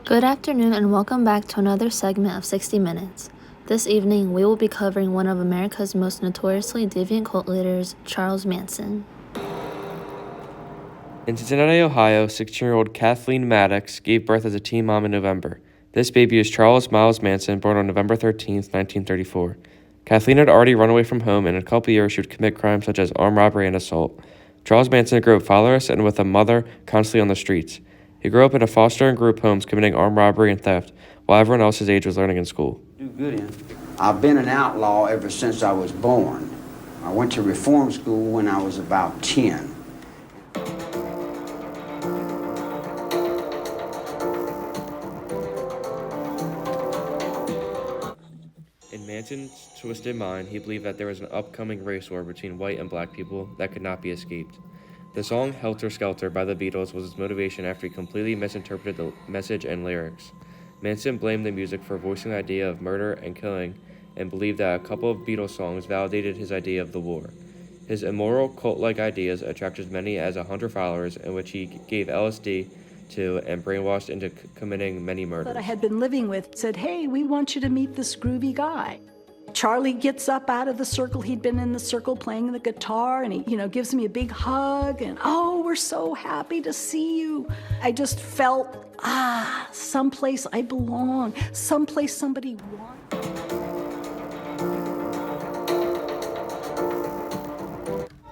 Good afternoon and welcome back to another segment of 60 Minutes. This evening, we will be covering one of America's most notoriously deviant cult leaders, Charles Manson. In Cincinnati, Ohio, 16-year-old Kathleen Maddox gave birth as a teen mom in November. This baby is Charles Miles Manson, born on November 13, 1934. Kathleen had already run away from home, and in a couple years she would commit crimes such as armed robbery and assault. Charles Manson grew up fatherless and with a mother constantly on the streets. He grew up in a foster and group homes committing armed robbery and theft, while everyone else his age was learning in school. I've been an outlaw ever since I was born. I went to reform school when I was about 10. In Manson's twisted mind, he believed that there was an upcoming race war between white and black people that could not be escaped. The song Helter Skelter by the Beatles was his motivation after he completely misinterpreted the message and lyrics. Manson blamed the music for voicing the idea of murder and killing and believed that a couple of Beatles songs validated his idea of the war. His immoral, cult-like ideas attracted many as 100 followers, in which he gave LSD to and brainwashed into committing many murders. That I had been living with said, hey, we want you to meet this groovy guy. Charlie gets up out of the circle. He'd been in the circle playing the guitar, and he, gives me a big hug, and oh, we're so happy to see you. I just felt, someplace I belong, someplace somebody wants.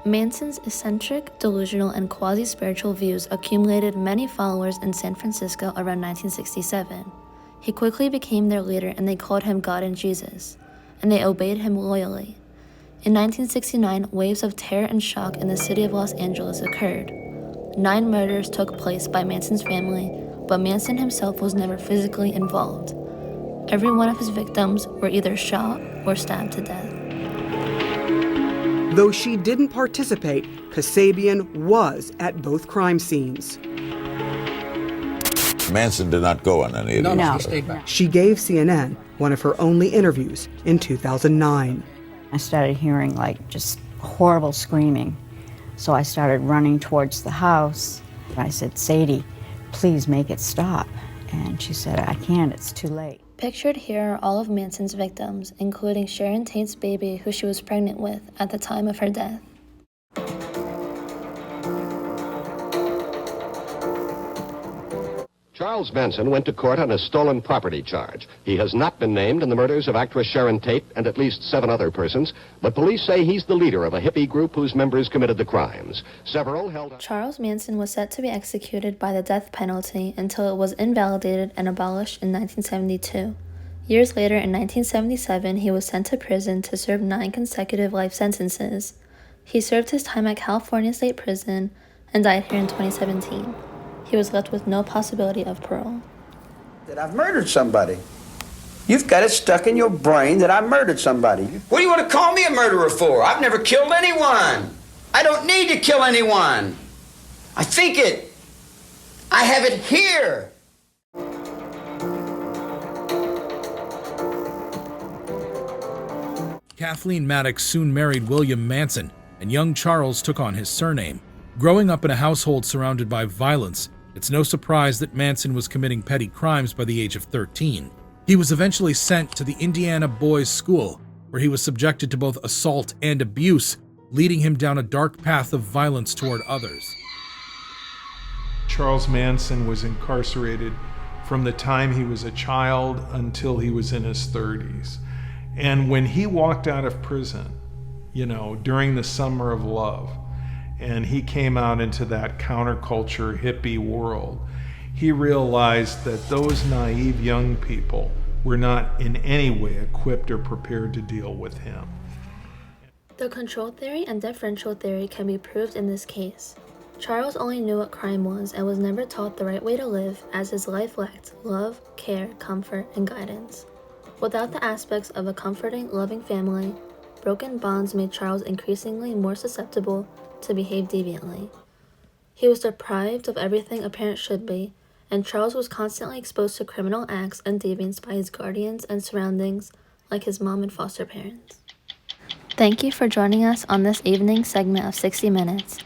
Manson's eccentric, delusional, and quasi-spiritual views accumulated many followers in San Francisco around 1967. He quickly became their leader, and they called him God and Jesus, and they obeyed him loyally. In 1969, waves of terror and shock in the city of Los Angeles occurred. 9 murders took place by Manson's family, but Manson himself was never physically involved. Every one of his victims were either shot or stabbed to death. Though she didn't participate, Kasabian was at both crime scenes. Manson did not go on any of these. No. He stayed back. She gave CNN one of her only interviews in 2009. I started hearing just horrible screaming. So I started running towards the house. I said, Sadie, please make it stop. And she said, I can't, it's too late. Pictured here are all of Manson's victims, including Sharon Tate's baby who she was pregnant with at the time of her death. Charles Manson went to court on a stolen property charge. He has not been named in the murders of actress Sharon Tate and at least 7 other persons, but police say he's the leader of a hippie group whose members committed the crimes. Several held... Charles Manson was set to be executed by the death penalty until it was invalidated and abolished in 1972. Years later, in 1977, he was sent to prison to serve 9 consecutive life sentences. He served his time at California State Prison and died here in 2017. He was left with no possibility of parole. That I've murdered somebody. You've got it stuck in your brain that I murdered somebody. What do you want to call me a murderer for? I've never killed anyone. I don't need to kill anyone. I think it. I have it here. Kathleen Maddox soon married William Manson, and young Charles took on his surname. Growing up in a household surrounded by violence, it's no surprise that Manson was committing petty crimes by the age of 13. He was eventually sent to the Indiana Boys' School, where he was subjected to both assault and abuse, leading him down a dark path of violence toward others. Charles Manson was incarcerated from the time he was a child until he was in his 30s. And when he walked out of prison, during the Summer of Love, and he came out into that counterculture hippie world, he realized that those naive young people were not in any way equipped or prepared to deal with him. The control theory and differential theory can be proved in this case. Charles only knew what crime was and was never taught the right way to live, as his life lacked love, care, comfort, and guidance. Without the aspects of a comforting, loving family, broken bonds made Charles increasingly more susceptible to behave deviantly. He was deprived of everything a parent should be, and Charles was constantly exposed to criminal acts and deviance by his guardians and surroundings, like his mom and foster parents. Thank you for joining us on this evening segment of 60 Minutes.